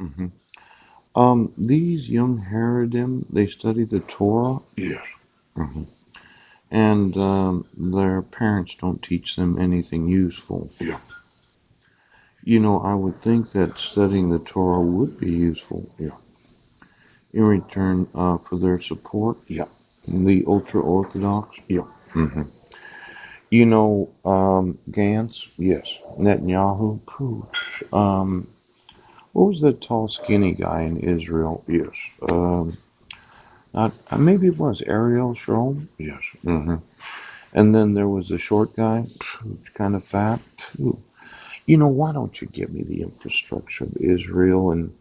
hmm These young Haredim, they study the Torah. Yes. hmm And their parents don't teach them anything useful. Yeah. I would think that studying the Torah would be useful Yeah. in return for their support, Yeah. the ultra Orthodox. Yeah. hmm Gantz, Yes. Netanyahu, pooch. What was that tall, skinny guy in Israel? Yes. Um, not maybe it was Ariel Sharon. Yes. hmm And then there was the short guy, kind of fat. Phew. Why don't you give me the infrastructure of Israel? And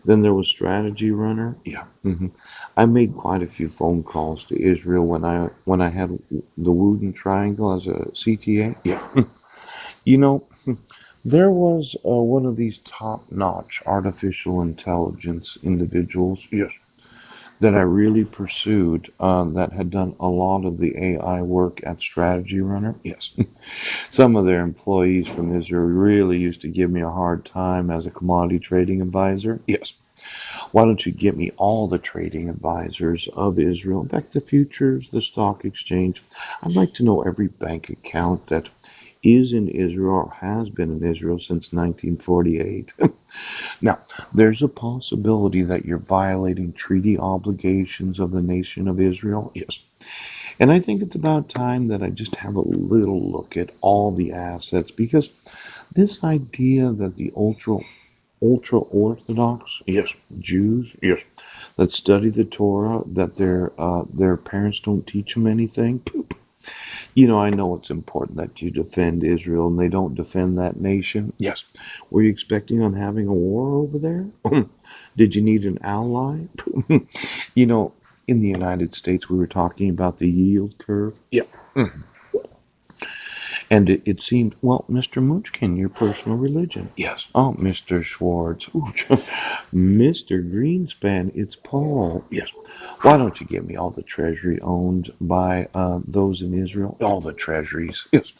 then there was Strategy Runner. Yeah. hmm I made quite a few phone calls to Israel when I had the Wooden Triangle as a CTA. Yeah. You know, there was one of these top-notch artificial intelligence individuals Yes. that I really pursued that had done a lot of the AI work at Strategy Runner. Yes. Some of their employees from Israel really used to give me a hard time as a commodity trading advisor. Yes. Why don't you get me all the trading advisors of Israel? In fact, the futures, the stock exchange. I'd like to know every bank account that is in Israel or has been in Israel since 1948. Now, there's a possibility that you're violating treaty obligations of the nation of Israel. Yes. And I think it's about time that I just have a little look at all the assets because this idea that the ultra orthodox Yes. Jews Yes. that study the Torah, that their parents don't teach them anything. I know it's important that you defend Israel and they don't defend that nation. Yes. Were you expecting on having a war over there? Did you need an ally? you know, in the United States, we were talking about the yield curve. Yeah. And it seemed, well, Mr. Munchkin, your personal religion. Yes. Oh, Mr. Schwartz. Ooh, Mr. Greenspan, it's Paul. Yes. Why don't you give me all the treasury owned by those in Israel? All the treasuries. Yes.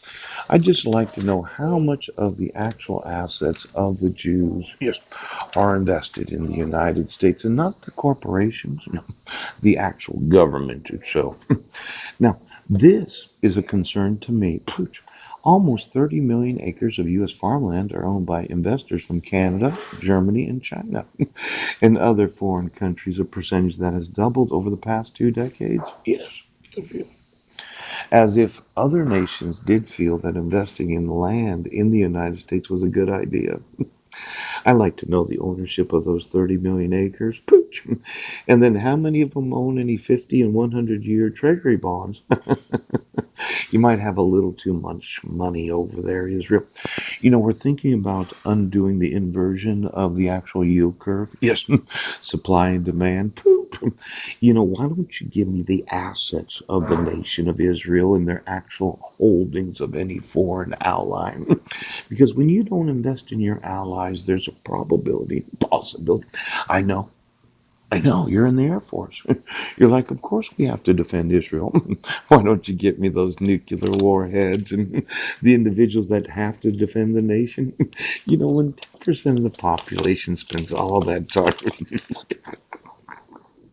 I'd just like to know how much of the actual assets of the Jews Yes. are invested in the United States and not the corporations, no, the actual government itself. Now, this is a concern to me. Almost 30 million acres of U.S. farmland are owned by investors from Canada, Germany, and China, and other foreign countries, a percentage that has doubled over the past 2 decades. Yes. Yes. As if other nations did feel that investing in land in the United States was a good idea. I like to know the ownership of those 30 million acres. Pooch. And then how many of them own any 50 and 100-year treasury bonds? You might have a little too much money over there, Israel. We're thinking about undoing the inversion of the actual yield curve. Yes. Supply and demand. Why don't you give me the assets of the nation of Israel and their actual holdings of any foreign ally? Because when you don't invest in your allies, there's a possibility. I know. I know, you're in the Air Force. You're like, of course we have to defend Israel. Why don't you get me those nuclear warheads and the individuals that have to defend the nation? When 10% of the population spends all that time.